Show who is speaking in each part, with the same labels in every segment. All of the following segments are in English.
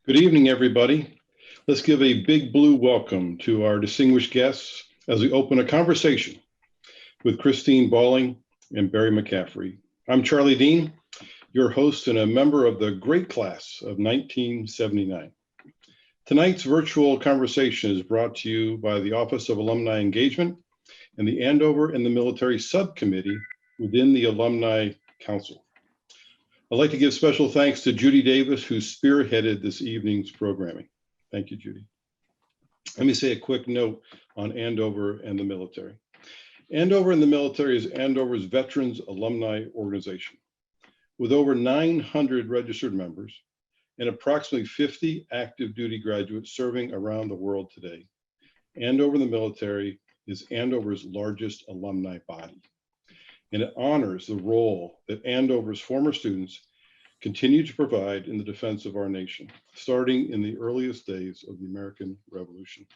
Speaker 1: Good evening, everybody. Let's give a big blue welcome to our distinguished guests as we open a conversation with Christine Balling and Barry McCaffrey. I'm Charlie Dean, your host and a member of the great class of 1979. Tonight's virtual conversation is brought to you by the Office of Alumni Engagement and the Andover and the Military Subcommittee within the Alumni Council. I'd like to give special thanks to Judy Davis, who spearheaded this evening's programming. Thank you, Judy. Let me say a quick note on Andover and the military. Andover and the military is Andover's Veterans Alumni Organization. With over 900 registered members and approximately 50 active duty graduates serving around the world today, Andover and the military is Andover's largest alumni body. And it honors the role that Andover's former students continue to provide in the defense of our nation, starting in the earliest days of the American Revolution.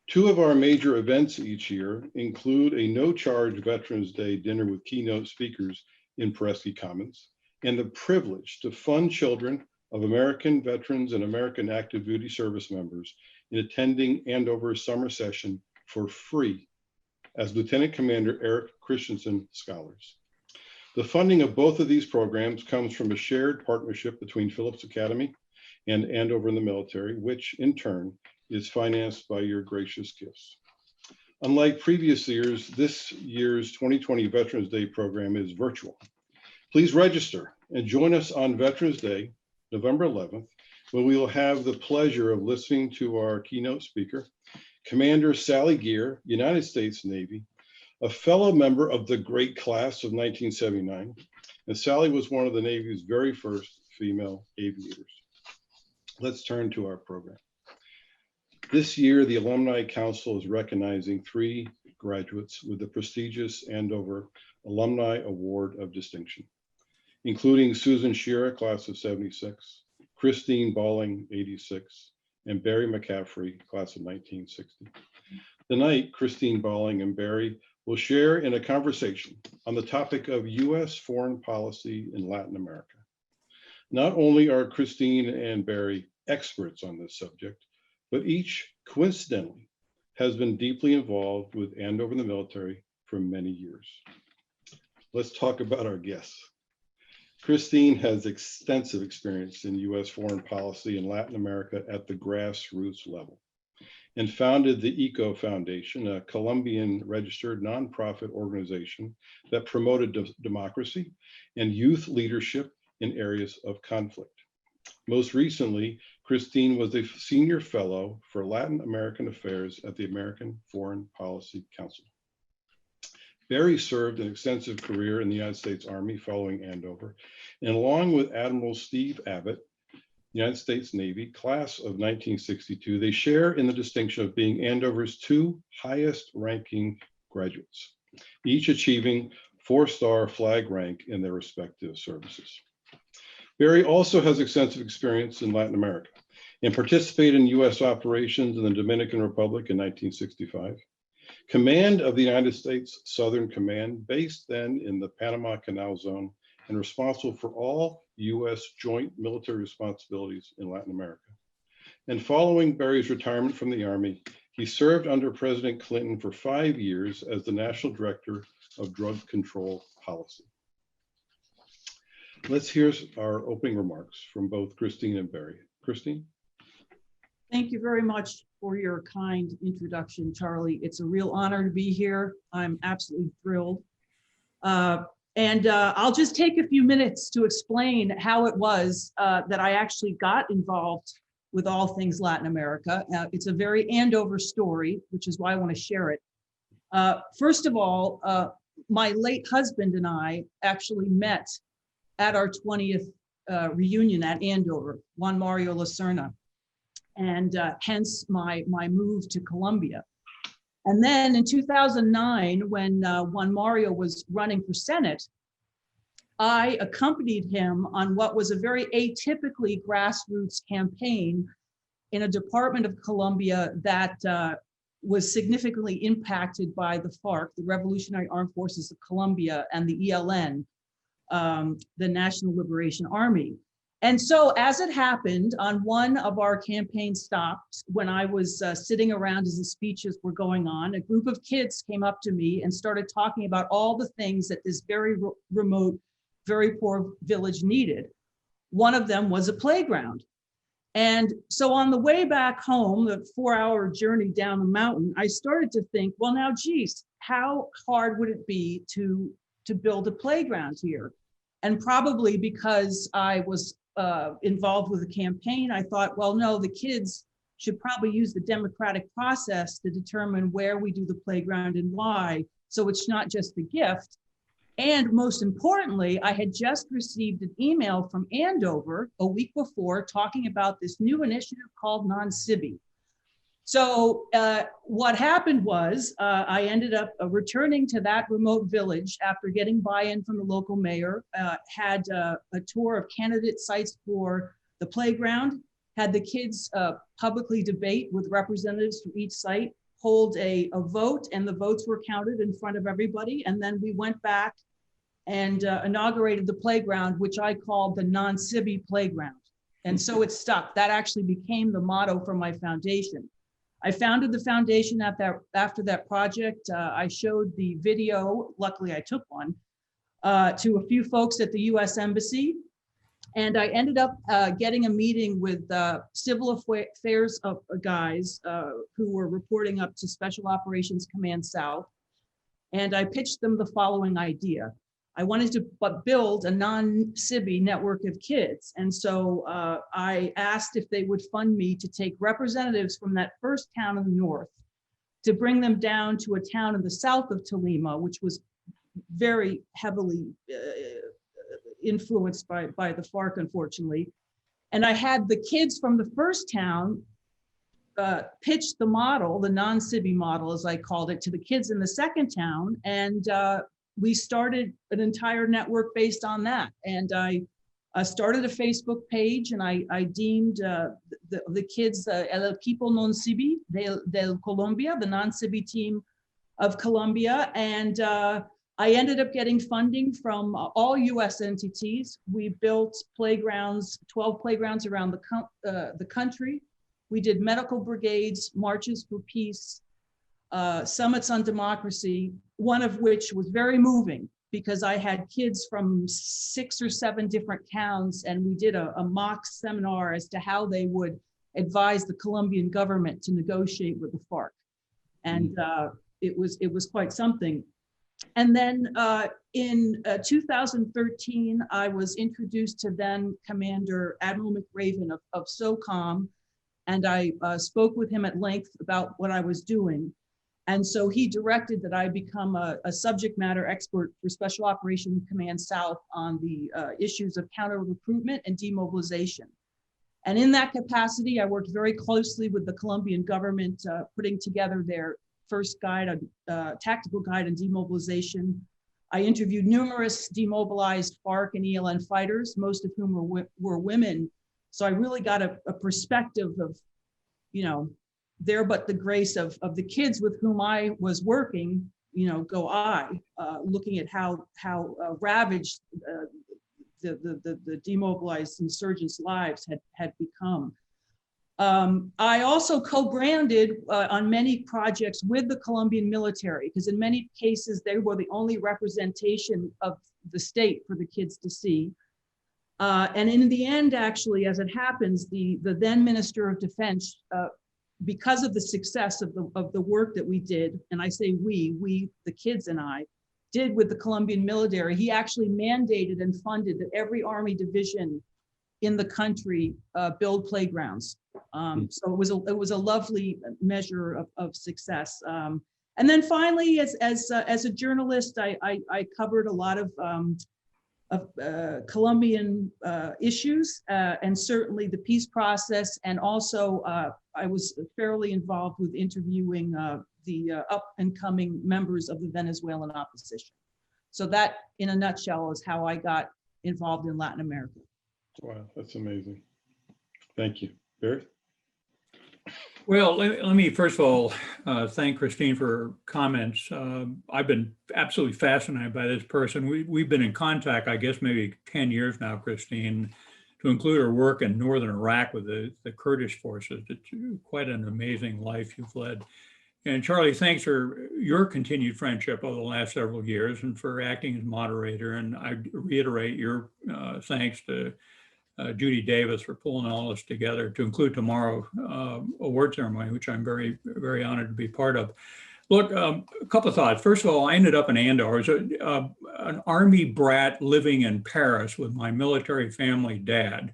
Speaker 1: Two of our major events each year include a no-charge Veterans Day dinner with keynote speakers in Presky Commons, and the privilege to fund children of American veterans and American active duty service members in attending Andover's summer session for free as Lieutenant Commander Eric Christensen Scholars. The funding of both of these programs comes from a shared partnership between Phillips Academy and Andover and the military, which in turn is financed by your gracious gifts. Unlike previous years, this year's 2020 Veterans Day program is virtual. Please register and join us on Veterans Day, November 11th, when we will have the pleasure of listening to our keynote speaker, Commander Sally Geer, United States Navy, a fellow member of the great class of 1979, and Sally was one of the Navy's very first female aviators. Let's turn to our program. This year, the Alumni Council is recognizing 3 graduates with the prestigious Andover Alumni Award of Distinction, including Susan Shearer, class of 76, Christine Balling, 86, and Barry McCaffrey, class of 1960. Tonight, Christine Balling and Barry will share in a conversation on the topic of U.S. foreign policy in Latin America. Not only are Christine and Barry experts on this subject, but each coincidentally has been deeply involved with Andover and the military for many years. Let's talk about our guests. Christine has extensive experience in U.S. foreign policy in Latin America at the grassroots level, and founded the ECO Foundation, a Colombian registered nonprofit organization that promoted democracy and youth leadership in areas of conflict. Most recently, Christine was a senior fellow for Latin American affairs at the American Foreign Policy Council. Barry served an extensive career in the United States Army following Andover, and along with Admiral Steve Abbott, United States Navy, class of 1962, they share in the distinction of being Andover's 2 highest ranking graduates, each achieving 4-star flag rank in their respective services. Barry also has extensive experience in Latin America and participated in U.S. operations in the Dominican Republic in 1965. Command of the United States Southern Command, based then in the Panama Canal Zone and responsible for all U.S. joint military responsibilities in Latin America. And following Barry's retirement from the Army, he served under President Clinton for 5 years as the National Director of Drug Control Policy. Let's hear our opening remarks from both Christine and Barry. Christine?
Speaker 2: Thank you very much for your kind introduction, Charlie. It's a real honor to be here. I'm absolutely thrilled. I'll just take a few minutes to explain how it was that I actually got involved with all things Latin America. It's a very Andover story, which is why I want to share it. First of all, my late husband and I actually met at our 20th reunion at Andover, Juan Mario Lacerna, and hence my move to Colombia. And then in 2009, when Juan Mario was running for Senate, I accompanied him on what was a very atypically grassroots campaign in a department of Colombia that was significantly impacted by the FARC, the Revolutionary Armed Forces of Colombia, and the ELN, the National Liberation Army. And so as it happened, on one of our campaign stops, when I was sitting around as the speeches were going on, a group of kids came up to me and started talking about all the things that this very remote, very poor village needed. One of them was a playground. And so on the way back home, the 4-hour journey down the mountain, I started to think, well, now, geez, how hard would it be to build a playground here? And probably because I was involved with the campaign, I thought, well, no, the kids should probably use the democratic process to determine where we do the playground and why. So it's not just a gift. And most importantly, I had just received an email from Andover a week before talking about this new initiative called Non-Civi. So what happened was I ended up returning to that remote village after getting buy-in from the local mayor, had a tour of candidate sites for the playground, had the kids publicly debate with representatives from each site, hold a vote, and the votes were counted in front of everybody. And then we went back and inaugurated the playground, which I called the Non-Civi Playground. And so it stuck. That actually became the motto for my foundation. I founded the foundation after that project. I showed the video, luckily I took one, to a few folks at the US Embassy. And I ended up getting a meeting with civil affairs guys who were reporting up to Special Operations Command South. And I pitched them the following idea. I wanted to build a non-civi network of kids. And so I asked if they would fund me to take representatives from that first town in the north to bring them down to a town in the south of Tolima, which was very heavily influenced by the FARC, unfortunately. And I had the kids from the first town pitch the model, the non-civi model, as I called it, to the kids in the second town. And we started an entire network based on that. And I started a Facebook page, and I deemed the kids El Equipo Non-Civi del Colombia, the non-civi team of Colombia. And I ended up getting funding from all US entities. We built playgrounds, 12 playgrounds around the country. We did medical brigades, marches for peace, summits on democracy, one of which was very moving because I had kids from 6 or 7 different towns, and we did a mock seminar as to how they would advise the Colombian government to negotiate with the FARC. And it was quite something. And then in 2013, I was introduced to then Commander Admiral McRaven of SOCOM, and I spoke with him at length about what I was doing. And so he directed that I become a subject matter expert for Special Operations Command South on the issues of counter-recruitment and demobilization. And in that capacity, I worked very closely with the Colombian government, putting together their first guide, tactical guide on demobilization. I interviewed numerous demobilized FARC and ELN fighters, most of whom were women. So I really got a perspective of, there but the grace of the kids with whom I was working, looking at how ravaged the demobilized insurgents' lives had become. I also co-branded on many projects with the Colombian military, because in many cases, they were the only representation of the state for the kids to see. And in the end, actually, as it happens, the then Minister of Defense, because of the success of the work that we did, and I say we, the kids and I, did with the Colombian military, he actually mandated and funded that every Army division in the country build playgrounds. So it was a lovely measure of success. And then finally, as a journalist, I covered a lot of Colombian issues, and certainly the peace process. And also I was fairly involved with interviewing the up and coming members of the Venezuelan opposition. So that, in a nutshell, is how I got involved in Latin America.
Speaker 1: Wow, that's amazing. Thank you. Barry?
Speaker 3: Well, let me first of all thank Christine for her comments. I've been absolutely fascinated by this person. We've been in contact, I guess, maybe 10 years now, Christine. to include her work in northern Iraq with the Kurdish forces. It's quite an amazing life you've led. And Charlie, thanks for your continued friendship over the last several years and for acting as moderator. And I reiterate your thanks to Judy Davis for pulling all this together to include tomorrow award ceremony, which I'm very, very honored to be part of. Look, a couple of thoughts. First of all, I ended up in Andover. I was an Army brat living in Paris with my military family dad.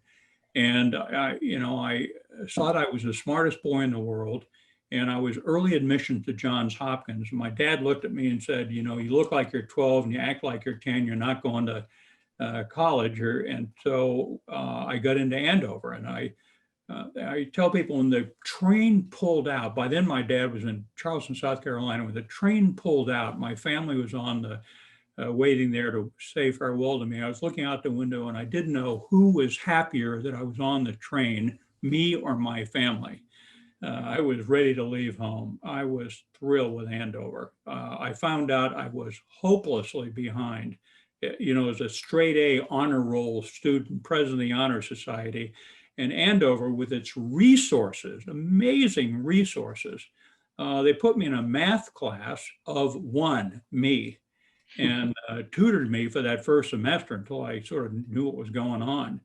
Speaker 3: And I thought I was the smartest boy in the world. And I was early admission to Johns Hopkins. My dad looked at me and said, you look like you're 12 and you act like you're 10, you're not going to college. And so I got into Andover. And I tell people when the train pulled out, by then my dad was in Charleston, South Carolina. When the train pulled out, my family was on the waiting there to say farewell to me. I was looking out the window and I didn't know who was happier that I was on the train, me or my family. I was ready to leave home. I was thrilled with Andover. I found out I was hopelessly behind. As a straight A honor roll student, president of the Honor Society, and Andover with its resources, amazing resources, they put me in a math class of one, me, and tutored me for that first semester until I sort of knew what was going on.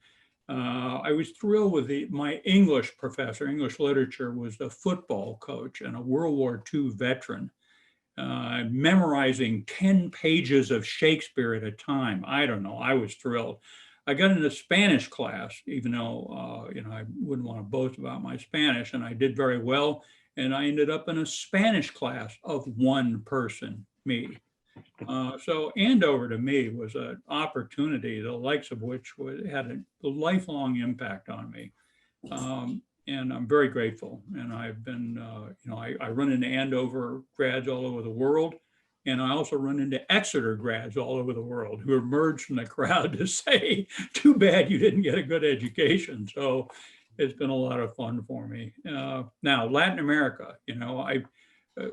Speaker 3: I was thrilled with my English professor. English literature was a football coach and a World War II veteran, memorizing 10 pages of Shakespeare at a time. I don't know, I was thrilled. I got into Spanish class, even though, I wouldn't want to boast about my Spanish, and I did very well. And I ended up in a Spanish class of one person, me. So Andover to me was an opportunity, the likes of which had a lifelong impact on me. And I'm very grateful. And I've been, I run into Andover grads all over the world. And I also run into Exeter grads all over the world who emerge from the crowd to say, too bad you didn't get a good education. So it's been a lot of fun for me. Now, Latin America,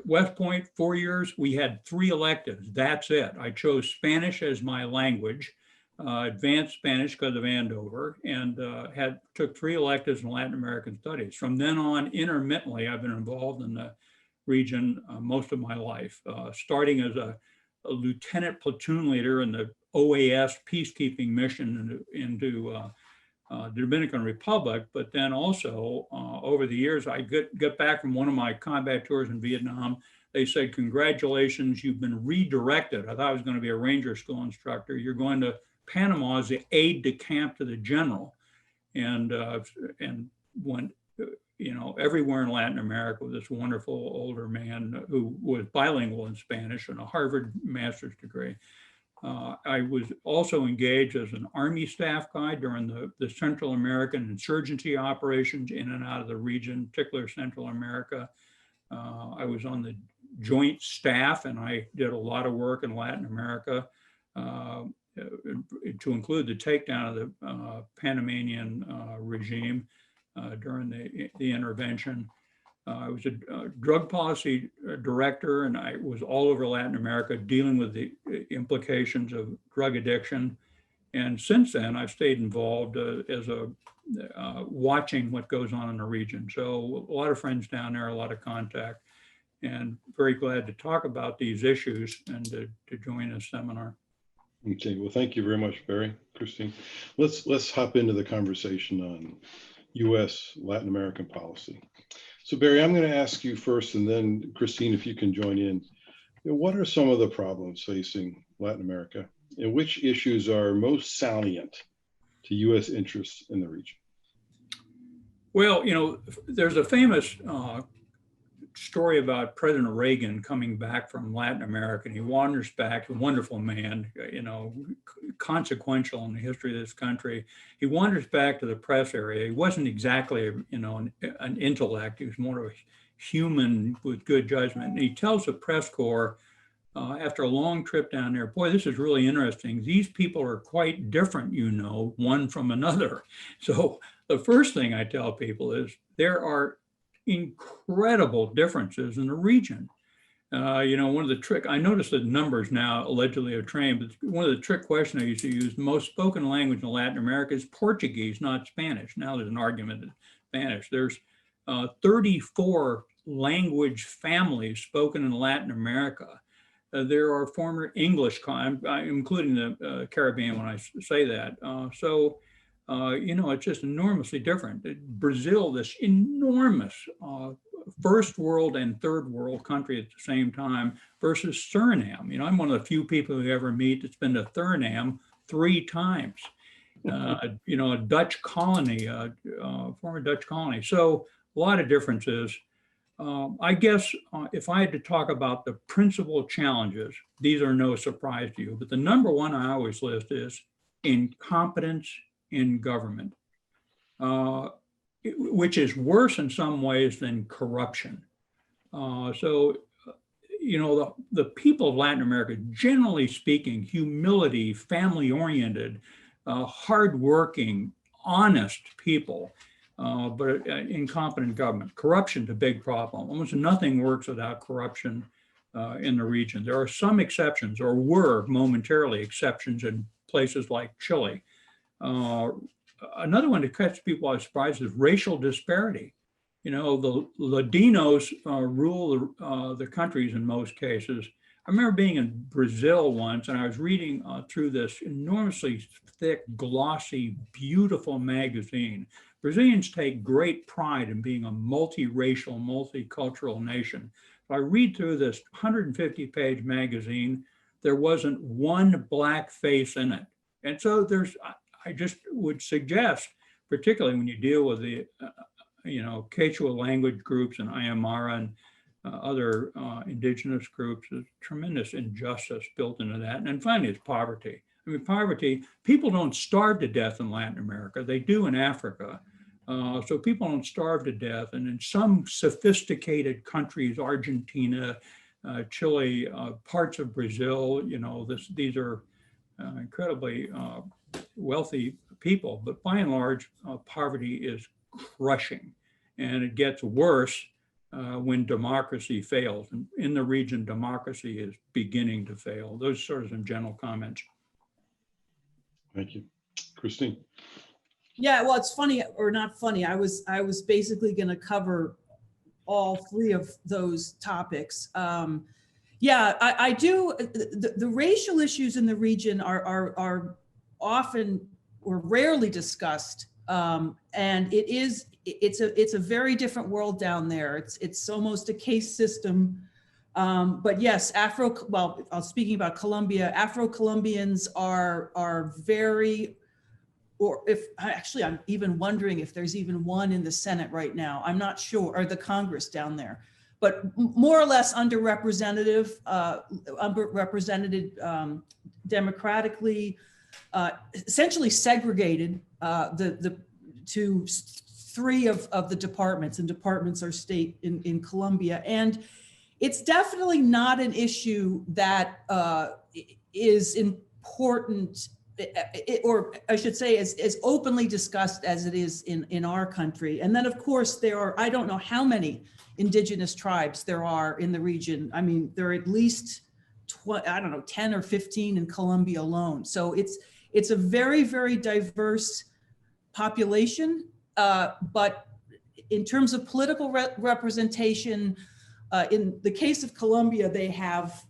Speaker 3: West Point, 4 years, we had 3 electives. That's it. I chose Spanish as my language, advanced Spanish because of Andover, and took 3 electives in Latin American studies. From then on, intermittently, I've been involved in the region most of my life, starting as a lieutenant platoon leader in the OAS peacekeeping mission into the Dominican Republic, but then also over the years, I get back from one of my combat tours in Vietnam. They said, congratulations, you've been redirected. I thought I was going to be a Ranger School instructor. You're going to Panama as the aide de camp to the general, and went everywhere in Latin America with this wonderful older man who was bilingual in Spanish and a Harvard master's degree. I was also engaged as an Army staff guy during the Central American insurgency operations in and out of the region, particularly Central America. I was on the joint staff and I did a lot of work in Latin America to include the takedown of the Panamanian regime during the intervention. I was a drug policy director, and I was all over Latin America dealing with the implications of drug addiction. And since then, I've stayed involved as watching what goes on in the region. So a lot of friends down there, a lot of contact, and very glad to talk about these issues and to join this seminar.
Speaker 1: Okay, well, thank you very much, Barry, Christine. Let's hop into the conversation on U.S. Latin American policy. So Barry, I'm going to ask you first, and then Christine, if you can join in. What are some of the problems facing Latin America, and which issues are most salient to U.S. interests in the region?
Speaker 3: Well, there's a famous story about President Reagan coming back from Latin America, and he wanders back, a wonderful man, consequential in the history of this country. He wanders back to the press area. He wasn't exactly, an intellect. He was more of a human with good judgment. And he tells the press corps after a long trip down there, boy, this is really interesting. These people are quite different, one from another. So the first thing I tell people is there are incredible differences in the region. One of the I noticed the numbers now allegedly are trained, but one of the trick questions I used to use, most spoken language in Latin America is Portuguese, not Spanish. Now there's an argument in Spanish. There's 34 language families spoken in Latin America. There are former English, I'm including the Caribbean when I say that. It's just enormously different. Brazil, this enormous first world and third world country at the same time, versus Suriname. I'm one of the few people who ever meet that's been to Suriname 3 times. A Dutch colony, former Dutch colony. So a lot of differences. I guess if I had to talk about the principal challenges, these are no surprise to you, but the number one I always list is incompetence in government, which is worse in some ways than corruption. The people of Latin America, generally speaking, humility, family-oriented, hardworking, honest people, but incompetent government. Corruption's a big problem. Almost nothing works without corruption in the region. There are some exceptions, or were momentarily exceptions in places like Chile. Another one that catches people by surprise is racial disparity. The Ladinos rule the countries in most cases. I remember being in Brazil once, and I was reading through this enormously thick, glossy, beautiful magazine. Brazilians take great pride in being a multiracial, multicultural nation. If I read through this 150-page magazine, there wasn't one Black face in it. And so I just would suggest, particularly when you deal with the, Quechua language groups and Aymara and other indigenous groups, there's tremendous injustice built into that. And finally, it's poverty. Poverty, people don't starve to death in Latin America. They do in Africa. So people don't starve to death. And in some sophisticated countries, Argentina, Chile, parts of Brazil, these are incredibly wealthy people. But by and large, poverty is crushing. And it gets worse when democracy fails. And in the region, democracy is beginning to fail. Those sort of some general comments.
Speaker 1: Thank you. Christine.
Speaker 2: Yeah, well, it's funny, or not funny. I was basically going to cover all 3 of those topics. I do. The racial issues in the region are often or rarely discussed, and it's a very different world down there. It's almost a caste system. But yes, speaking about Colombia, Afro-Colombians are very, I'm even wondering if there's even one in the Senate right now. I'm not sure, or the Congress down there, but more or less underrepresented democratically, essentially segregated to 3 of the departments, and departments are state in Colombia. And it's definitely not an issue that is important, or I should say as openly discussed as it is in our country. And then of course there are, I don't know how many indigenous tribes there are in the region. There are at least 10 or 15 in Colombia alone. So it's a very, very diverse population, but in terms of political representation, in the case of Colombia, they have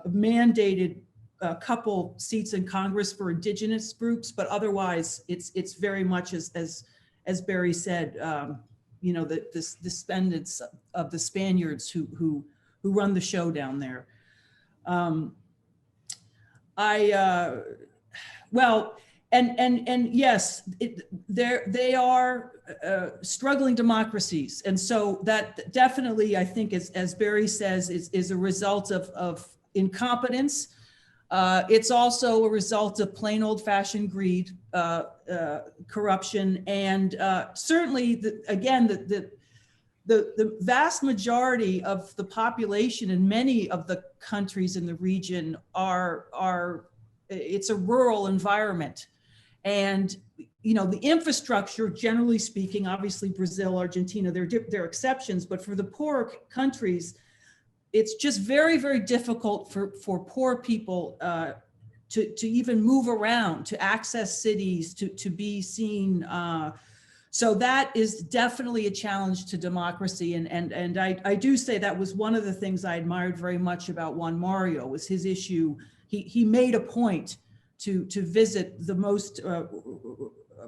Speaker 2: mandated a couple seats in Congress for indigenous groups, but otherwise it's very much as Barry said, the descendants of the Spaniards who run the show down there. Yes, they are struggling democracies. And so that definitely, I think, as Barry says, is a result of incompetence. It's also a result of plain old fashioned greed, corruption, and certainly, the vast majority of the population in many of the countries in the region it's a rural environment. And, the infrastructure, generally speaking, obviously Brazil, Argentina, there are exceptions, but for the poorer countries, it's just very, very difficult for poor people to even move around, to access cities, to be seen. So that is definitely a challenge to democracy. And I do say that was one of the things I admired very much about Juan Mario, was his issue. He made a point to visit the most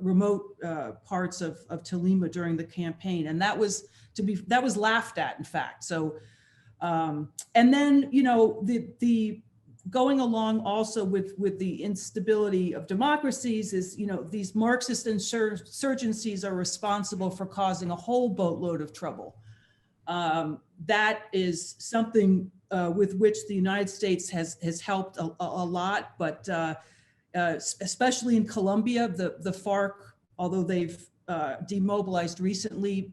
Speaker 2: remote parts of Tolima during the campaign. And that was laughed at, in fact. So, and then, you know, the going along also with the instability of democracies is, you know, these Marxist insurgencies are responsible for causing a whole boatload of trouble. That is something with which the United States has helped a lot, but especially in Colombia, the FARC, although they've demobilized recently,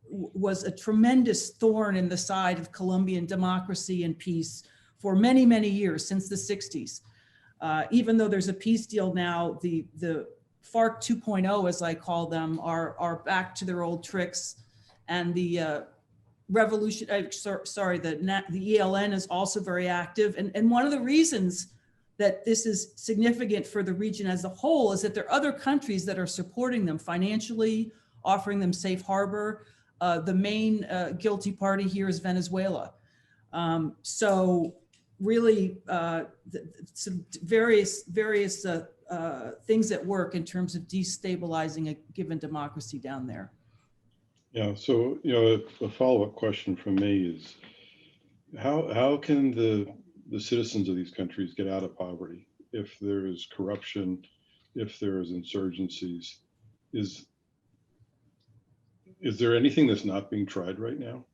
Speaker 2: was a tremendous thorn in the side of Colombian democracy and peace for many, many years, since the 60s. Even though there's a peace deal now, the FARC 2.0, as I call them, are back to their old tricks. And the revolution, sorry, the ELN is also very active. And one of the reasons that this is significant for the region as a whole is that there are other countries that are supporting them financially, offering them safe harbor. The main guilty party here is Venezuela. So really some various things at work in terms of destabilizing a given democracy down there.
Speaker 1: Yeah, so, you know, a follow-up question from me is, how can the citizens of these countries get out of poverty if there is corruption, if there is insurgencies? Is there anything that's not being tried right now?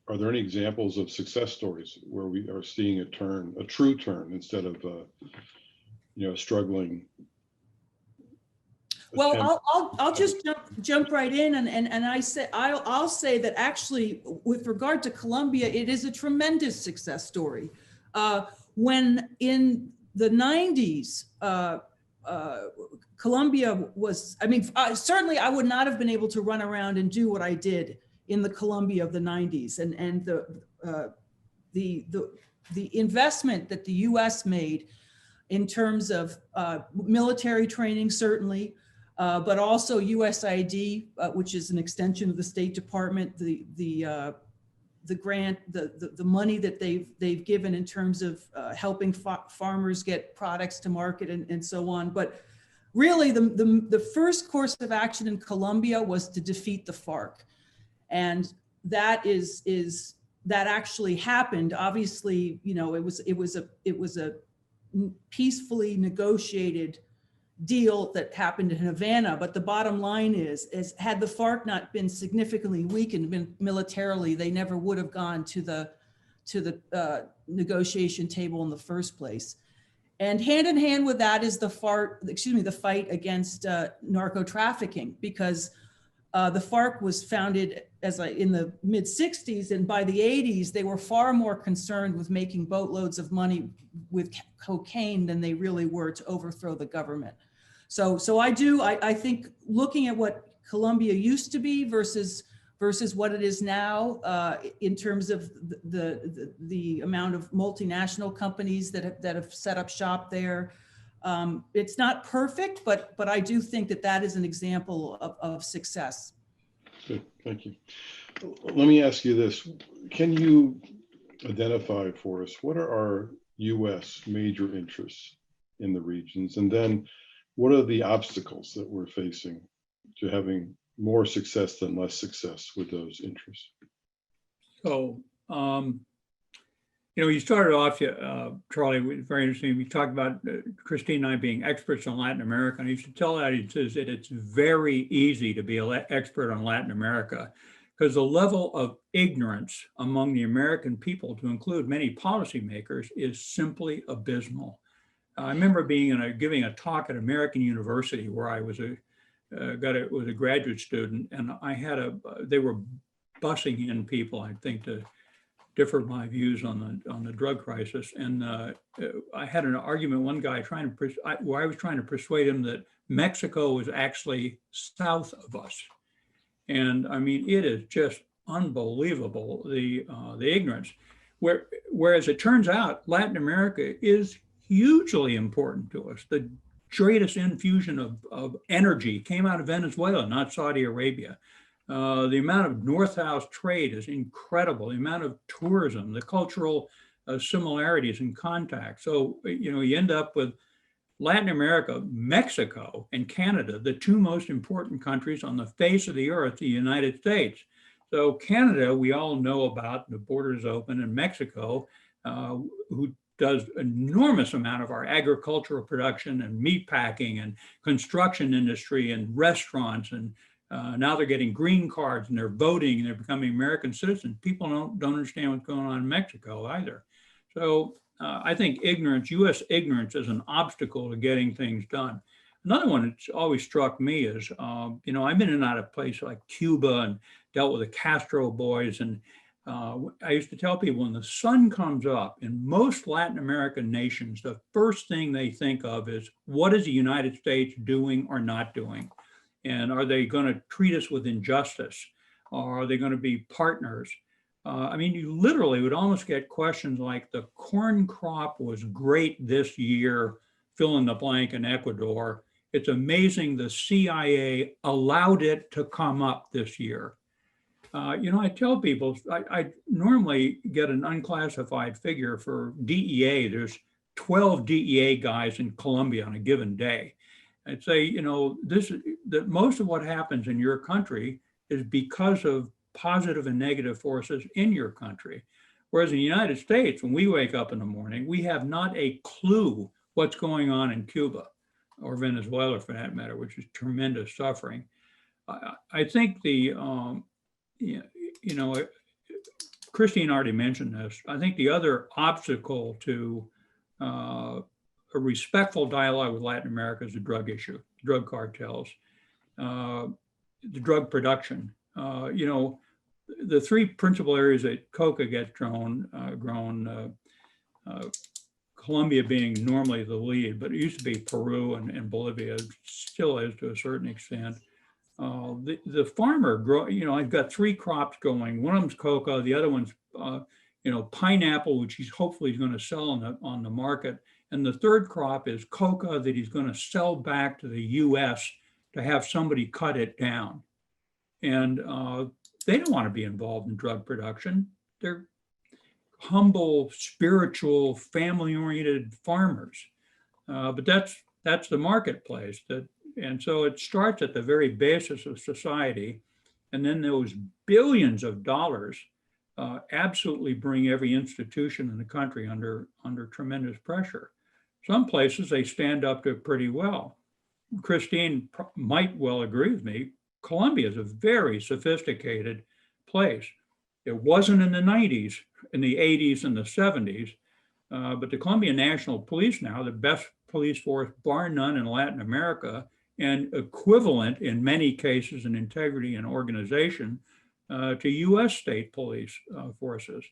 Speaker 1: Are there any examples of success stories where we are seeing a turn, a true turn, instead of you know, struggling?
Speaker 2: Well, I'll just jump right in, and I'll say that actually, with regard to Colombia, it is a tremendous success story. When in the 90s, Colombia was, I mean, certainly I would not have been able to run around and do what I did in the Colombia of the 90s, and the investment that the U.S. made in terms of military training, certainly, but also USAID, which is an extension of the State Department, the grant, the money that they've given in terms of helping farmers get products to market and so on. But really, the first course of action in Colombia was to defeat the FARC. And that that actually happened. Obviously, you know, it was a peacefully negotiated deal that happened in Havana. But the bottom line is had the FARC not been significantly weakened militarily, they never would have gone to the negotiation table in the first place. And hand in hand with that is the fight against narco trafficking, because the FARC was founded in the mid 60s, and by the 80s, they were far more concerned with making boatloads of money with cocaine than they really were to overthrow the government. So I think looking at what Colombia used to be versus what it is now, in terms of the amount of multinational companies that have set up shop there. It's not perfect, but I do think that is an example of success.
Speaker 1: Good, thank you. Let me ask you this. Can you identify for us what are our U.S. major interests in the regions? And then what are the obstacles that we're facing to having more success than less success with those interests? So,
Speaker 3: you know, you started off, Charlie, it was very interesting. We talked about Christine and I being experts on Latin America. And you should tell audiences that it's very easy to be an expert on Latin America, because the level of ignorance among the American people, to include many policymakers, is simply abysmal. I remember giving a talk at American University where I was was a graduate student, and they were bussing in people, I think, to differ my views on the drug crisis. And I had an argument with one guy where I was trying to persuade him that Mexico was actually south of us. And I mean, it is just unbelievable, the ignorance. Whereas it turns out Latin America is hugely important to us. The greatest infusion of energy came out of Venezuela, not Saudi Arabia. The amount of North-South trade is incredible. The amount of tourism, the cultural similarities and contact. So, you end up with Latin America, Mexico, and Canada, the two most important countries on the face of the earth, the United States. So Canada, we all know about, the borders open, and Mexico, who does enormous amount of our agricultural production and meat packing and construction industry and restaurants, and now they're getting green cards and they're voting and they're becoming American citizens. People don't understand what's going on in Mexico either. So I think ignorance, U.S. ignorance, is an obstacle to getting things done. Another one that's always struck me is, I've been in and out of places like Cuba and dealt with the Castro boys. And I used to tell people, when the sun comes up in most Latin American nations, the first thing they think of is, what is the United States doing or not doing? And are they going to treat us with injustice? Or are they going to be partners? You literally would almost get questions like, the corn crop was great this year, fill in the blank, in Ecuador. It's amazing the CIA allowed it to come up this year. I tell people, I normally get an unclassified figure for DEA. There's 12 DEA guys in Colombia on a given day. I'd say, that most of what happens in your country is because of positive and negative forces in your country. Whereas in the United States, when we wake up in the morning, we have not a clue what's going on in Cuba or Venezuela, for that matter, which is tremendous suffering. I think Christine already mentioned this. I think the other obstacle to a respectful dialogue with Latin America is the drug issue, drug cartels, the drug production. The three principal areas that coca gets grown, Colombia being normally the lead, but it used to be Peru and Bolivia, still is to a certain extent. The farmer I've got three crops going. One of them's coca, the other one's pineapple, which he's hopefully going to sell on the market, and the third crop is coca that he's going to sell back to the U.S. to have somebody cut it down. And they don't want to be involved in drug production. They're humble, spiritual, family-oriented farmers. But that's the marketplace. And so it starts at the very basis of society. And then those billions of dollars absolutely bring every institution in the country under tremendous pressure. Some places they stand up to it pretty well. Christine might well agree with me. Colombia is a very sophisticated place. It wasn't in the 90s, in the 80s and the 70s, but the Colombian National Police now, the best police force bar none in Latin America, and equivalent in many cases in integrity and organization to US state police forces.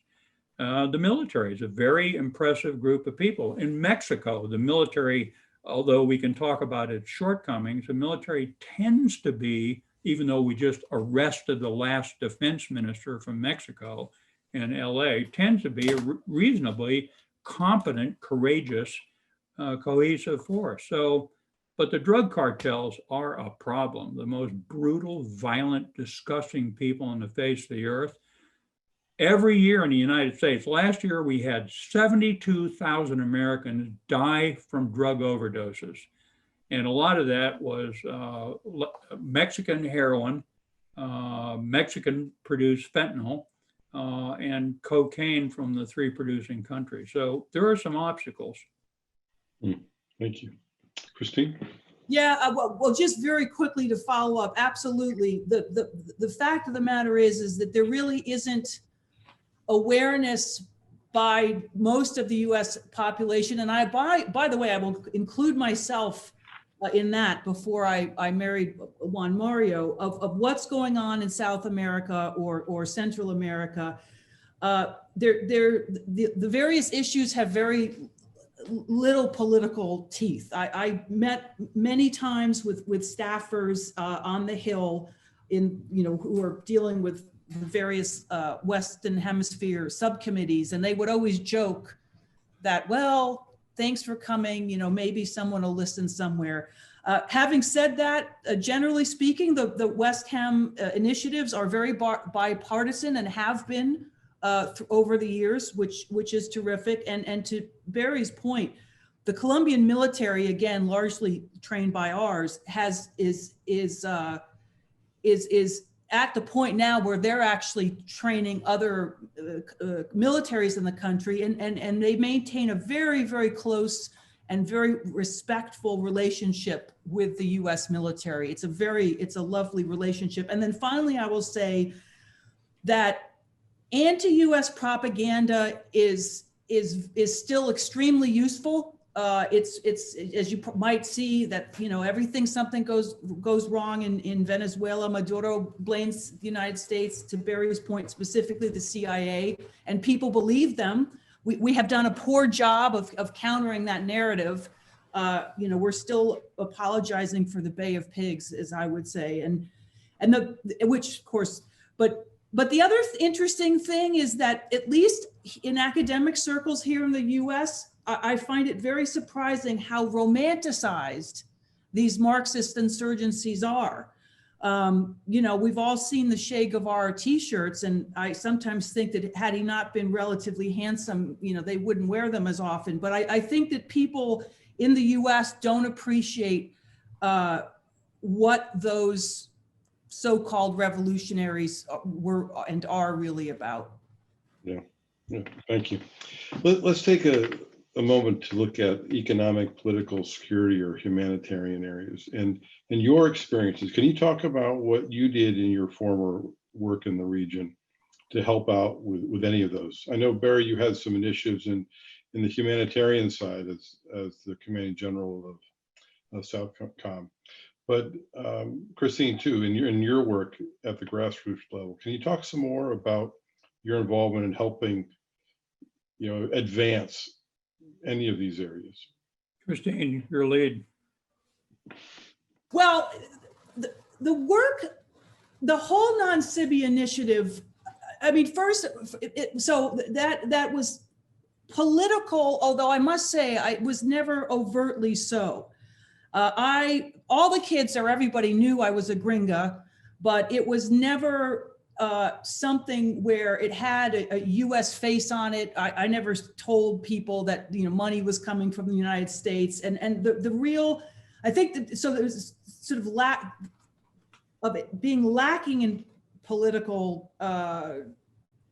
Speaker 3: The military is a very impressive group of people. In Mexico, the military, although we can talk about its shortcomings, the military tends to be, even though we just arrested the last defense minister from Mexico in LA, tends to be a reasonably competent, courageous, cohesive force. But the drug cartels are a problem. The most brutal, violent, disgusting people on the face of the earth. Every year in the United States, last year we had 72,000 Americans die from drug overdoses. And a lot of that was Mexican heroin, Mexican-produced fentanyl, and cocaine from the three producing countries. So there are some obstacles.
Speaker 1: Thank you. Christine?
Speaker 2: Yeah, well, just very quickly to follow up, absolutely. The fact of the matter is that there really isn't awareness by most of the US population. And by the way, I will include myself in that before I married Juan Mario, of what's going on in South America or Central America. The various issues have very little political teeth. I met many times with staffers on the Hill who are dealing with the various Western Hemisphere subcommittees, and they would always joke that, well, thanks for coming, you know, maybe someone will listen somewhere. Having said that, generally speaking, the West Ham initiatives are very bipartisan and have been over the years, which is terrific. And to Barry's point, the Colombian military, again, largely trained by ours, is at the point now where they're actually training other militaries in the country, and they maintain a very, very close and very respectful relationship with the US military. It's a lovely relationship. And then finally, I will say that anti-US propaganda is still extremely useful. It's as you might see that, you know, something goes wrong in Venezuela, Maduro blames the United States, to Barry's point, specifically the CIA, and people believe them. We have done a poor job of countering that narrative. You know, we're still apologizing for the Bay of Pigs, as I would say, which of course, but the other interesting thing is that, at least in academic circles here in the US, I find it very surprising how romanticized these Marxist insurgencies are. You know, we've all seen the Che Guevara t-shirts, and I sometimes think that had he not been relatively handsome, you know, they wouldn't wear them as often. But I think that people in the US don't appreciate what those so-called revolutionaries were and are really about.
Speaker 1: Yeah, thank you. Let's take a moment to look at economic, political, security, or humanitarian areas. And in your experiences, can you talk about what you did in your former work in the region to help out with any of those? I know, Barry, you had some initiatives in the humanitarian side as the commanding general of Southcom. But Christine, too, in your work at the grassroots level, can you talk some more about your involvement in helping, you know, advance any of these areas?
Speaker 3: Christine, your lead.
Speaker 2: Well, the work, the whole non-Sibi initiative, I mean, first, so that was political, although I must say I was never overtly so. All the kids or everybody knew I was a gringa, but it was never something where it had a US face on it. I never told people that, you know, money was coming from the United States. And the real, I think that, so there's sort of lack of it being lacking in political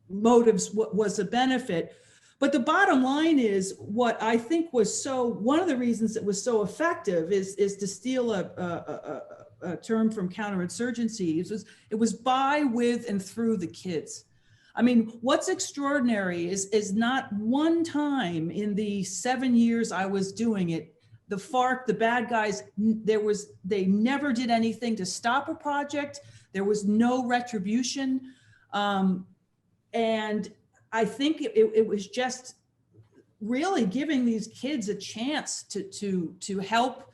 Speaker 2: motives was a benefit. But the bottom line is, what I think was one of the reasons it was so effective is to steal a term from counterinsurgency. It was by, with, and through the kids. I mean, what's extraordinary is not one time in the 7 years I was doing it, the FARC, the bad guys, they never did anything to stop a project. There was no retribution. And I think it was just really giving these kids a chance to help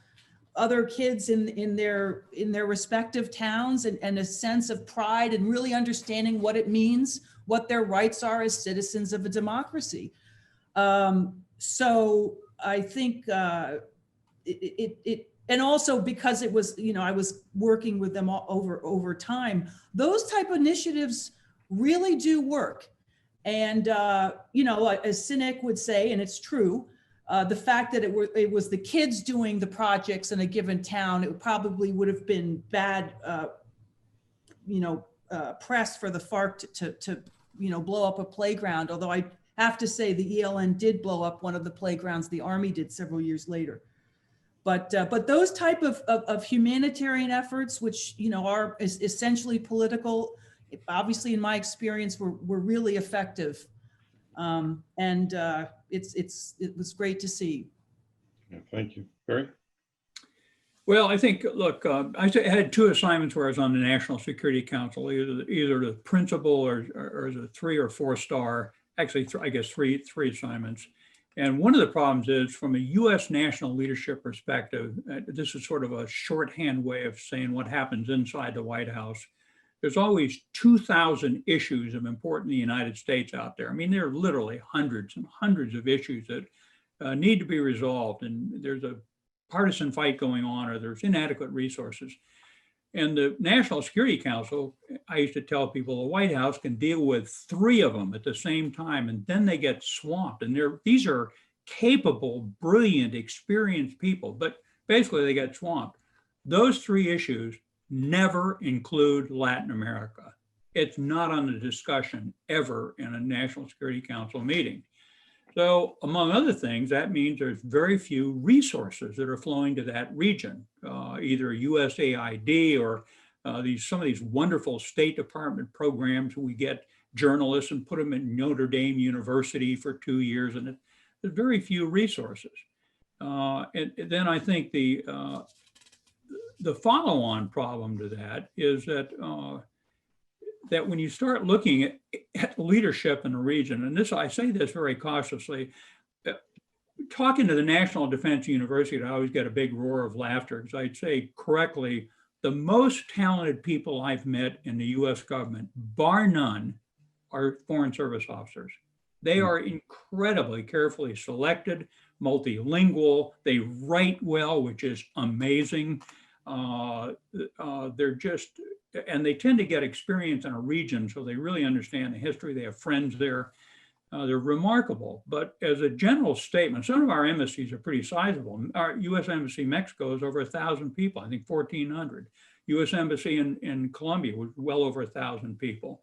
Speaker 2: other kids in their respective towns, and a sense of pride, and really understanding what it means, what their rights are as citizens of a democracy. So I think and also because it was, you know, I was working with them over time, those type of initiatives really do work. And, you know, as Sinek would say, and it's true, the fact that it was the kids doing the projects in a given town, it probably would have been bad, you know, press for the FARC to, you know, blow up a playground. Although I have to say the ELN did blow up one of the playgrounds the Army did several years later. But those type of humanitarian efforts, which, you know, are essentially political, obviously in my experience were really effective. And it was great to see.
Speaker 1: Yeah, thank you. Barry?
Speaker 3: Well, I think, look, I had two assignments where I was on the National Security Council, either the principal or the 3 or 4 star, actually, I guess three assignments. And one of the problems is, from a US national leadership perspective, this is sort of a shorthand way of saying what happens inside the White House. there's always 2,000 issues of importance in the United States out there. I mean, there are literally hundreds and hundreds of issues that need to be resolved, and there's a partisan fight going on, or there's inadequate resources. And the National Security Council, I used to tell people, the White House can deal with 3 of them at the same time, and then they get swamped. And these are capable, brilliant, experienced people, but basically they get swamped. Those 3 issues never include Latin America. It's not on the discussion ever in a National Security Council meeting. So among other things, that means there's very few resources that are flowing to that region, either USAID or some of these wonderful State Department programs. We get journalists and put them in Notre Dame University for 2 years, and there's very few resources. And then I think the follow-on problem to that is that that when you start looking at leadership in the region, and this, I say this very cautiously, talking to the National Defense University, I always get a big roar of laughter because I'd say correctly, the most talented people I've met in the US government, bar none, are Foreign Service officers. They are incredibly carefully selected, multilingual, they write well, which is amazing. They're just, and they tend to get experience in a region, so they really understand the history. They have friends there. They're remarkable. But as a general statement, some of our embassies are pretty sizable. Our U.S. Embassy in Mexico is over 1,000 people, I think 1,400. U.S. Embassy in Colombia was well over 1,000 people.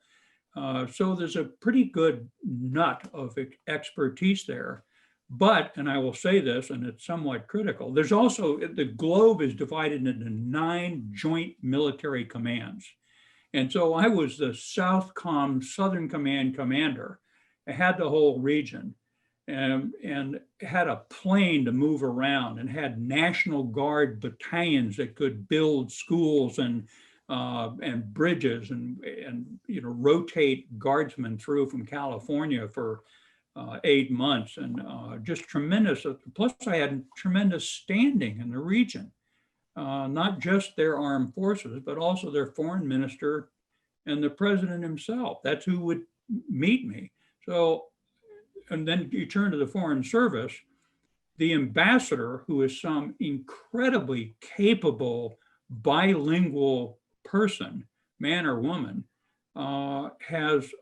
Speaker 3: So there's a pretty good nut of expertise there. But, and I will say this, and it's somewhat critical, there's also, the globe is divided into 9 joint military commands. And so I was the Southcom Southern Command commander. I had the whole region and had a plane to move around and had National Guard battalions that could build schools and bridges and rotate guardsmen through from California for 8 months, and just tremendous. Plus, I had tremendous standing in the region, not just their armed forces, but also their foreign minister and the president himself. That's who would meet me. So, and then you turn to the Foreign Service, the ambassador, who is some incredibly capable bilingual person, man or woman, has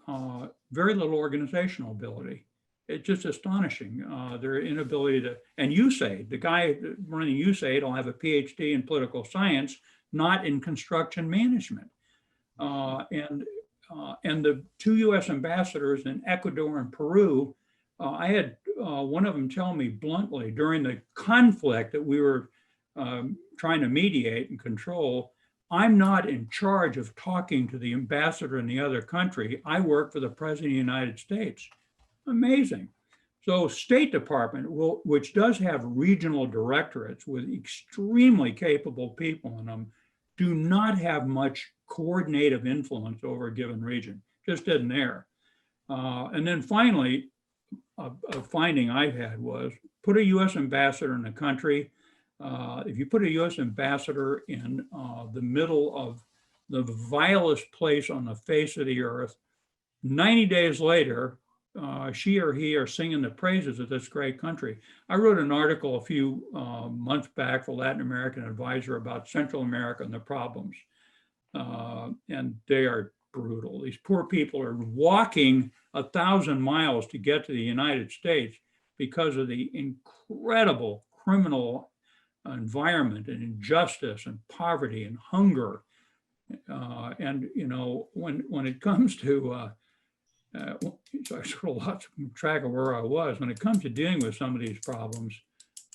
Speaker 3: very little organizational ability. It's just astonishing, their inability to, and USAID, the guy running USAID will have a PhD in political science, not in construction management. And the 2 US ambassadors in Ecuador and Peru, I had one of them tell me bluntly during the conflict that we were trying to mediate and control, I'm not in charge of talking to the ambassador in the other country. I work for the President of the United States. Amazing. So State Department, which does have regional directorates with extremely capable people in them, do not have much coordinative influence over a given region. Just isn't there. And then finally, a finding I've had was put a US ambassador in a country. If you put a US ambassador in the middle of the vilest place on the face of the earth, 90 days later, she or he are singing the praises of this great country. I wrote an article a few months back for Latin American Advisor about Central America and the problems. And they are brutal. These poor people are walking 1,000 miles to get to the United States because of the incredible criminal environment and injustice and poverty and hunger. And, you know, when it comes to, so I sort of lost track of where I was. When it comes to dealing with some of these problems,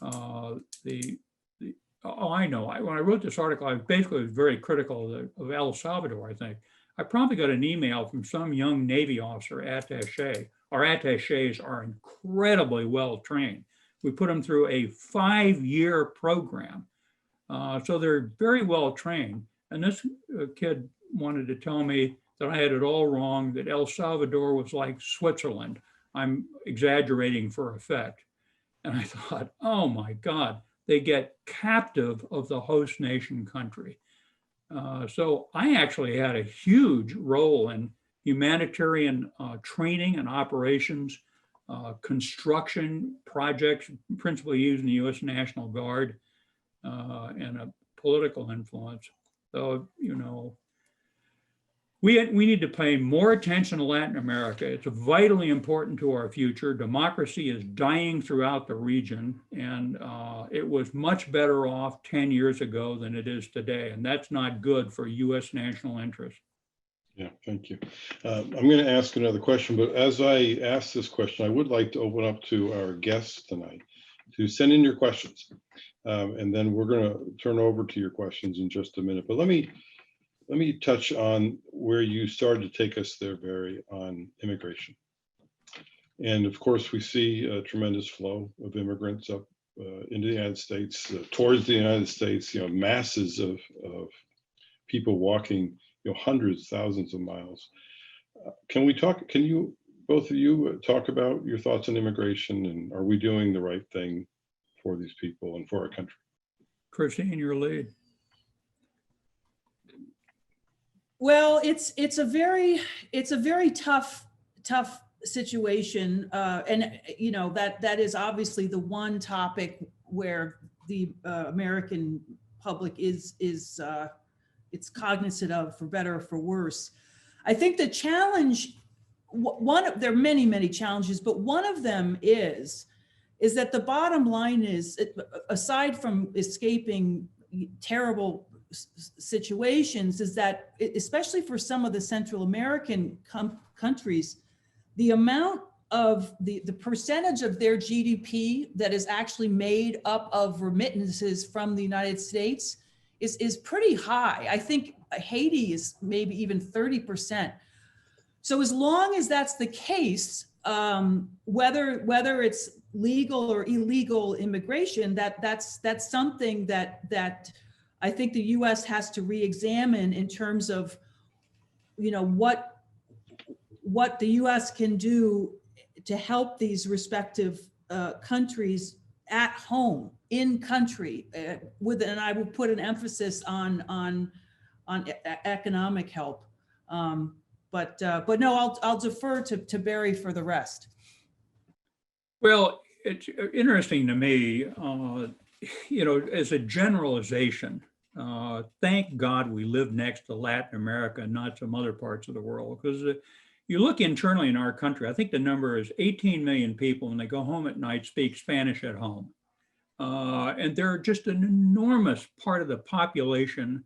Speaker 3: oh, I know. When I wrote this article, I basically was very critical of El Salvador, I think. I probably got an email from some young Navy officer attaché. Our attachés are incredibly well trained. We put them through a 5-year program. So they're very well trained. And this kid wanted to tell me that I had it all wrong, that El Salvador was like Switzerland. I'm exaggerating for effect. And I thought, oh my God, they get captive of the host nation country. So I actually had a huge role in humanitarian training and operations, construction projects, principally using the U.S. National Guard, and a political influence. So, we need to pay more attention to Latin America. It's vitally important to our future. Democracy is dying throughout the region, and it was much better off 10 years ago than it is today, and that's not good for U.S. national interest.
Speaker 1: Yeah, thank you. I'm going to ask another question, but as I ask this question, I would like to open up to our guests tonight to send in your questions, and then we're going to turn over to your questions in just a minute. But let me touch on where you started to take us there, Barry, on immigration. And of course, we see a tremendous flow of immigrants up into the United States, towards the United States, masses of people walking, hundreds, thousands of miles. Can you, both of you, talk about your thoughts on immigration, and are we doing the right thing for these people and for our country?
Speaker 3: Christine, your lead.
Speaker 2: Well, it's a very tough situation, and that is obviously the one topic where the American public is it's cognizant of, for better or for worse. I think the challenge, there are many challenges, but one of them is that the bottom line is, aside from escaping terrible situations, is that, especially for some of the Central American countries, the amount of the percentage of their GDP that is actually made up of remittances from the United States is pretty high. I think Haiti is maybe even 30%. So as long as that's the case, whether it's legal or illegal immigration, that's something that I think the U.S. has to re-examine in terms of, what the U.S. can do to help these respective countries at home, in country, and I will put an emphasis on economic help. But no, I'll defer to Barry for the rest.
Speaker 3: Well, it's interesting to me, as a generalization, thank God we live next to Latin America, not some other parts of the world, because you look internally in our country, I think the number is 18 million people when they go home at night speak Spanish at home. And they're just an enormous part of the population,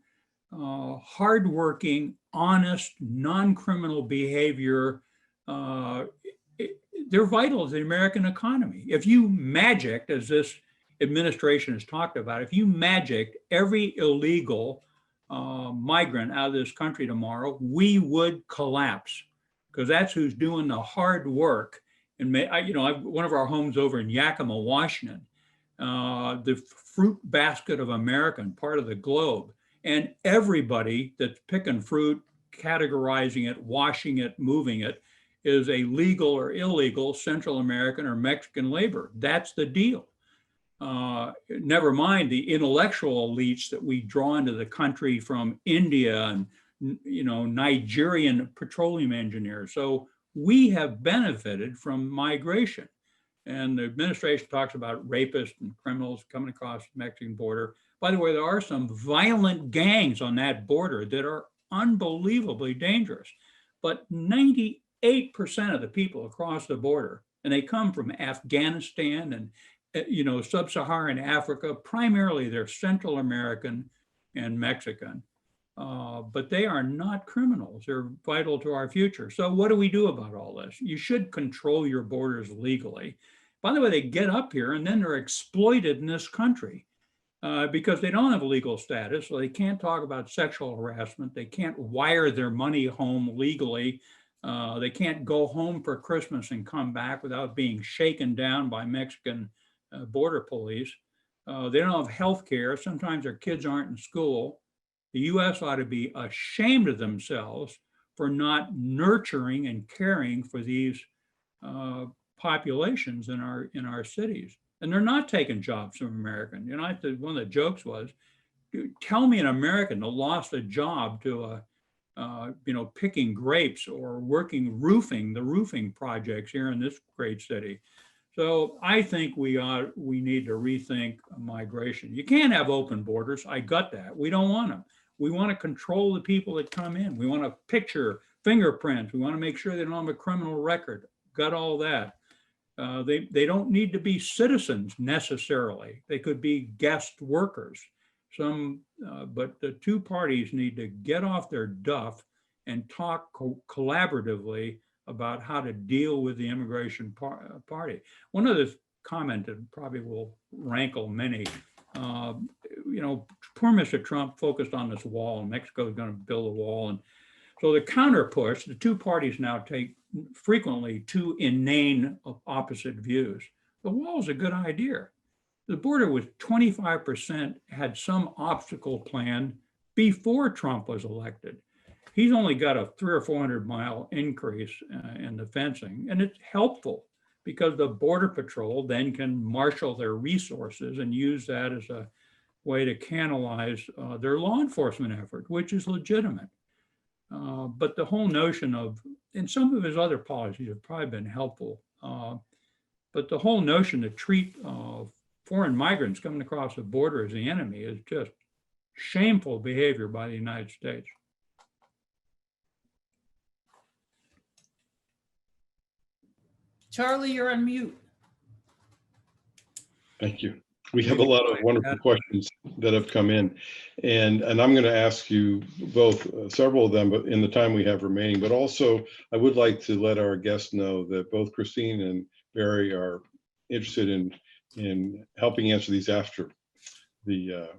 Speaker 3: hardworking, honest, non-criminal behavior. They're vital to the American economy. If you magicked, as this administration has talked about, if you magicked every illegal migrant out of this country tomorrow, we would collapse, because that's who's doing the hard work. And one of our homes over in Yakima, Washington, the fruit basket of America and part of the globe, and everybody that's picking fruit, categorizing it, washing it, moving it, is a legal or illegal Central American or Mexican labor. That's the deal. Never mind the intellectual elites that we draw into the country from India and Nigerian petroleum engineers. So we have benefited from migration. And the administration talks about rapists and criminals coming across the Mexican border. By the way, there are some violent gangs on that border that are unbelievably dangerous. But 98% of the people across the border, and they come from Afghanistan and sub-Saharan Africa, primarily they're Central American and Mexican. But they are not criminals. They're vital to our future. So what do we do about all this? You should control your borders legally. By the way, they get up here and then they're exploited in this country because they don't have a legal status. So they can't talk about sexual harassment. They can't wire their money home legally. They can't go home for Christmas and come back without being shaken down by Mexican border police. They don't have health care. Sometimes their kids aren't in school. The U.S. ought to be ashamed of themselves for not nurturing and caring for these populations in our cities. And they're not taking jobs from Americans. One of the jokes was, tell me an American that lost a job to picking grapes or working the roofing projects here in this great city. So I think we need to rethink migration. You can't have open borders. I got that. We don't want them. We want to control the people that come in. We want to picture fingerprints. We want to make sure they don't have a criminal record. Got all that. They don't need to be citizens necessarily. They could be guest workers. But the two parties need to get off their duff and talk collaboratively about how to deal with the immigration party. One other comment that probably will rankle many, poor Mr. Trump focused on this wall, and Mexico is going to build a wall. And so the counter push, the two parties now take frequently two inane opposite views. The wall is a good idea. The border was 25% had some obstacle plan before Trump was elected. He's only got a 300 or 400 mile increase in the fencing, and it's helpful because the Border Patrol then can marshal their resources and use that as a way to canalize their law enforcement effort, which is legitimate. But the whole notion of, and some of his other policies have probably been helpful, but the whole notion to treat foreign migrants coming across the border as the enemy is just shameful behavior by the United States.
Speaker 2: Charlie, you're on mute.
Speaker 1: Thank you. We have a lot of wonderful questions that have come in, and I'm going to ask you both, several of them, but in the time we have remaining. But also, I would like to let our guests know that both Christine and Barry are interested in helping answer these after the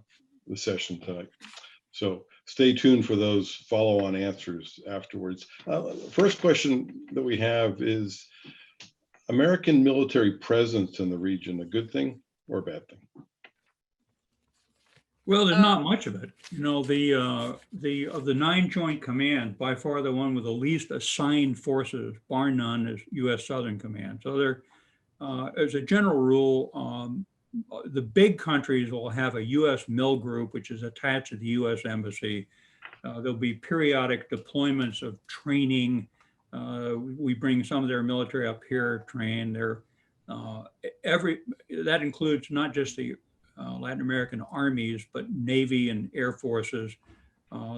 Speaker 1: session tonight. So stay tuned for those follow-on answers afterwards. First question that we have is: American military presence in the region a good thing or a bad thing?
Speaker 3: Well, there's not much of it. Of the 9 Joint Command, by far the one with the least assigned forces, bar none, is U.S. Southern Command. So there, as a general rule, the big countries will have a U.S. MIL group, which is attached to the U.S. Embassy. There'll be periodic deployments of training. We bring some of their military up here, train. That includes not just the Latin American armies, but Navy and Air Forces.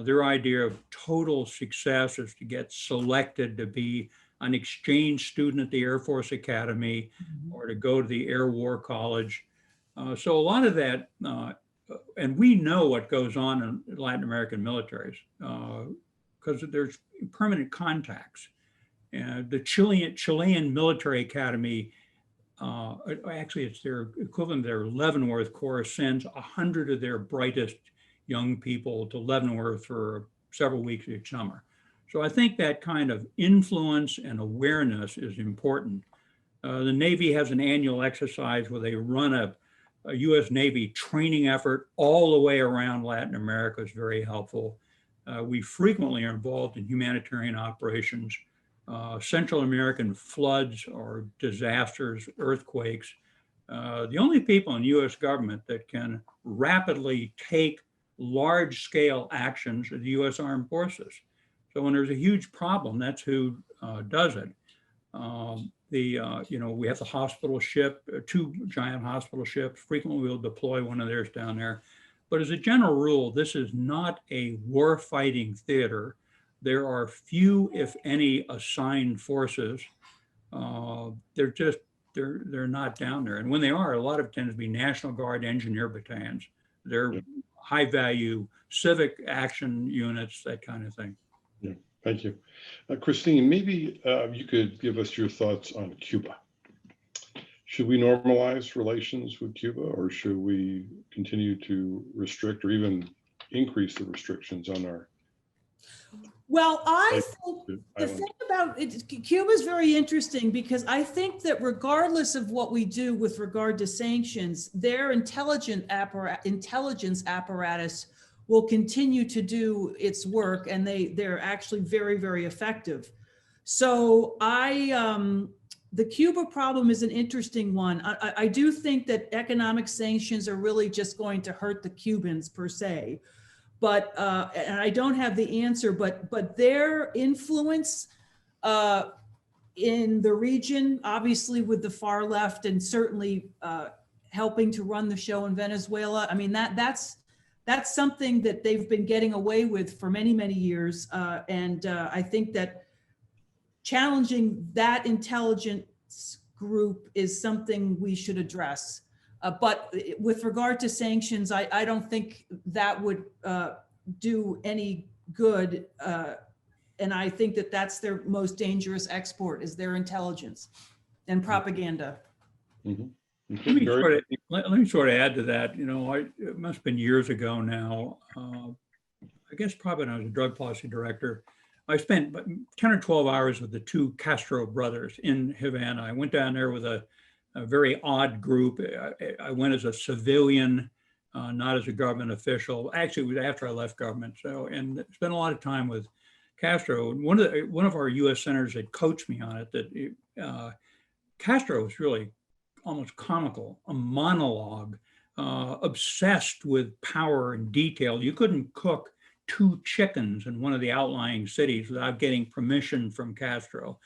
Speaker 3: Their idea of total success is to get selected to be an exchange student at the Air Force Academy or to go to the Air War College. So a lot of that, and we know what goes on in Latin American militaries because there's permanent contacts. The Chilean Military Academy, actually it's their equivalent, their Leavenworth Corps sends 100 of their brightest young people to Leavenworth for several weeks each summer. So I think that kind of influence and awareness is important. The Navy has an annual exercise where they run a U.S. Navy training effort all the way around Latin America. Is very helpful. We frequently are involved in humanitarian operations. Central American floods or disasters, earthquakes. The only people in the U.S. government that can rapidly take large-scale actions are the U.S. Armed Forces. So when there's a huge problem, that's who does it. We have the hospital ship, 2 giant hospital ships. Frequently, we'll deploy one of theirs down there. But as a general rule, this is not a war-fighting theater. There are few, if any, assigned forces. They're not down there. And when they are, a lot of it tends to be National Guard engineer battalions. They're high value civic action units, that kind of thing.
Speaker 1: Yeah, thank you. Christine, maybe you could give us your thoughts on Cuba. Should we normalize relations with Cuba, or should we continue to restrict or even increase the restrictions on our?
Speaker 2: Well, I think the thing about it, Cuba is very interesting because I think that regardless of what we do with regard to sanctions, their intelligence apparatus will continue to do its work, and they're actually very, very effective. So the Cuba problem is an interesting one. I do think that economic sanctions are really just going to hurt the Cubans per se, but and I don't have the answer. But their influence in the region, obviously with the far left, and certainly helping to run the show in Venezuela. I mean, that's something that they've been getting away with for many, many years. And I think that challenging that intelligence group is something we should address. But with regard to sanctions, I don't think that would do any good. And I think that that's their most dangerous export, is their intelligence and propaganda.
Speaker 1: Mhm.
Speaker 3: Let me sort of add to that. You know, it must have been years ago now. I guess probably when I was a drug policy director, I spent 10 or 12 hours with the two Castro brothers in Havana. I went down there with a very odd group. I went as a civilian, not as a government official. Actually, it was after I left government. So, and spent a lot of time with Castro. And one of our U.S. senators had coached me on it, that Castro was really almost comical, a monologue, obsessed with power and detail. You couldn't cook 2 chickens in one of the outlying cities without getting permission from Castro.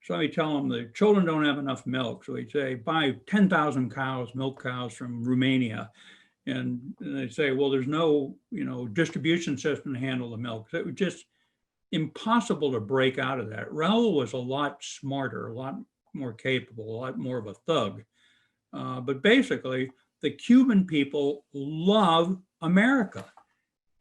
Speaker 3: So he'd tell them the children don't have enough milk. So he'd say, buy 10,000 cows, milk cows from Romania. And they'd say, well, there's no, distribution system to handle the milk. So it was just impossible to break out of that. Raul was a lot smarter, a lot more capable, a lot more of a thug. But basically, the Cuban people love America.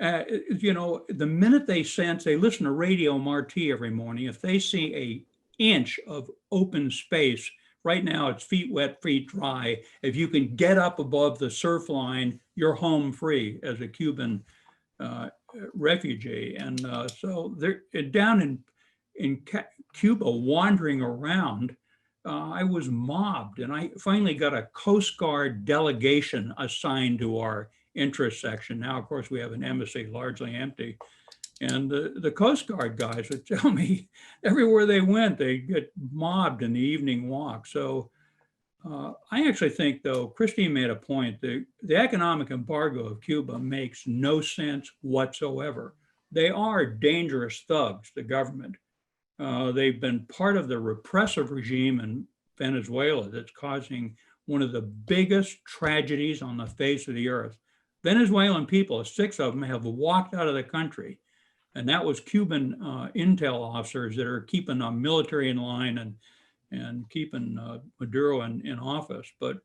Speaker 3: The minute they sense, they listen to Radio Marti every morning, if they see an inch of open space, right now it's feet wet, feet dry. If you can get up above the surf line, you're home free as a Cuban refugee. And so they're down in Cuba, wandering around. I was mobbed, and I finally got a Coast Guard delegation assigned to our interest section. Now, of course, we have an embassy largely empty. And the Coast Guard guys would tell me everywhere they went, they get mobbed in the evening walk. So I actually think, though, Christine made a point, the economic embargo of Cuba makes no sense whatsoever. They are dangerous thugs, the government. They've been part of the repressive regime in Venezuela that's causing one of the biggest tragedies on the face of the earth. Venezuelan people, 6 of them, have walked out of the country. And that was Cuban intel officers that are keeping the military in line and keeping Maduro in office. But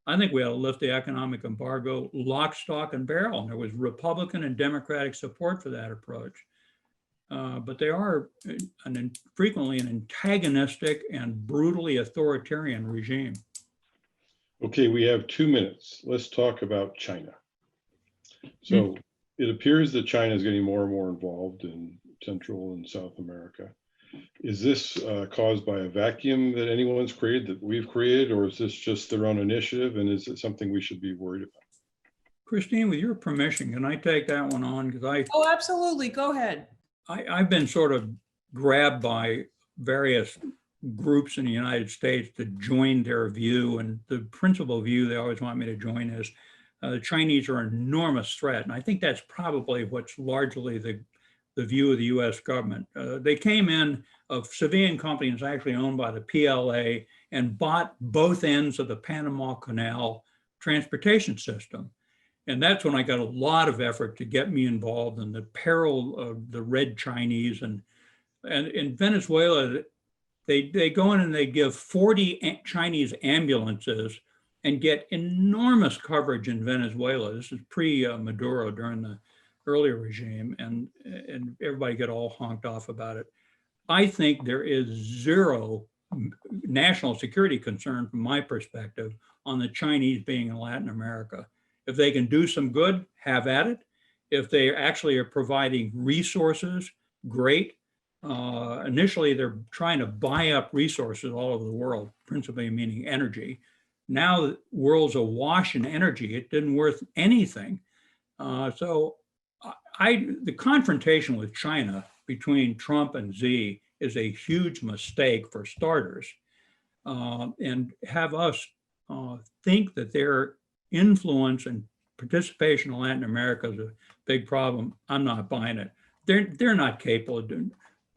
Speaker 3: I think we ought to lift the economic embargo lock, stock, and barrel. And there was Republican and Democratic support for that approach. But they are frequently an antagonistic and brutally authoritarian regime.
Speaker 1: Okay, we have 2 minutes. Let's talk about China. So it appears that China is getting more and more involved in Central and South America. Is this caused by a vacuum that anyone's created, that we've created, or is this just their own initiative? And is it something we should be worried about?
Speaker 3: Christine, with your permission, can I take that one on? Because
Speaker 2: Oh, absolutely. Go ahead.
Speaker 3: I've been sort of grabbed by various groups in the United States to join their view. And the principal view they always want me to join is the Chinese are an enormous threat. And I think that's probably what's largely the view of the US government. They came in, a civilian company is actually owned by the PLA, and bought both ends of the Panama Canal transportation system. And that's when I got a lot of effort to get me involved in the peril of the Red Chinese. And in Venezuela, they go in and they give 40 Chinese ambulances and get enormous coverage in Venezuela. This is pre-Maduro, during the earlier regime, and everybody got all honked off about it. I think there is zero national security concern from my perspective on the Chinese being in Latin America. If they can do some good, have at it. If they actually are providing resources, great. Initially, they're trying to buy up resources all over the world, principally meaning energy. Now the world's awash in energy. It didn't worth anything. So the confrontation with China between Trump and Xi is a huge mistake for starters. and have us think that their influence and participation in Latin America is a big problem. I'm not buying it. They're not capable of doing.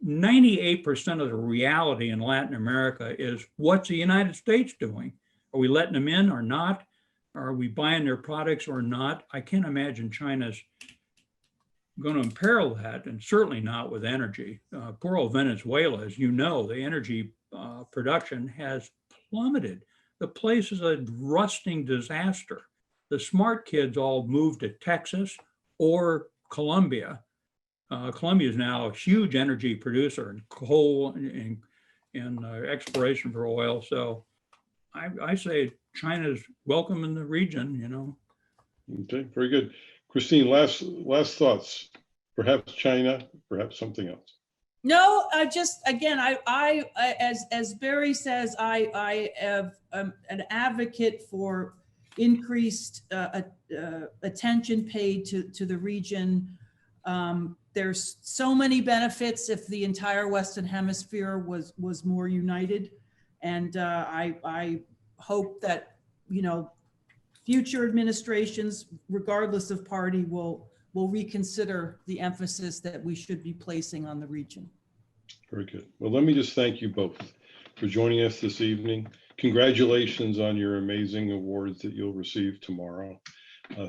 Speaker 3: 98% of the reality in Latin America is what's the United States doing? Are we letting them in or not? Are we buying their products or not? I can't imagine China's going to imperil that, and certainly not with energy. Poor old Venezuela, as you know, the energy production has plummeted. The place is a rusting disaster. The smart kids all moved to Texas or Colombia. Colombia is now a huge energy producer in coal and exploration for oil. So I say China's welcome in the region, you know.
Speaker 1: Okay, very good. Christine, last thoughts. Perhaps China, perhaps something else.
Speaker 2: No, again, as Barry says, I am an advocate for increased attention paid to the region. There's so many benefits if the entire Western Hemisphere was more united, and I hope that, you know, future administrations, regardless of party, will reconsider the emphasis that we should be placing on the region.
Speaker 1: Very good. Well, let me just thank you both for joining us this evening. Congratulations on your amazing awards that you'll receive tomorrow.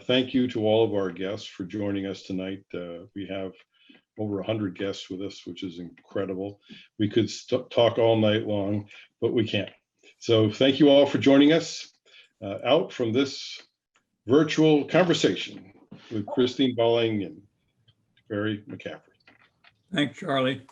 Speaker 1: Thank you to all of our guests for joining us tonight. We have over 100 guests with us, which is incredible. We could talk all night long, but we can't. So thank you all for joining us. Out from this virtual conversation with Christine Bolling and Barry McCaffrey.
Speaker 3: Thanks, Charlie.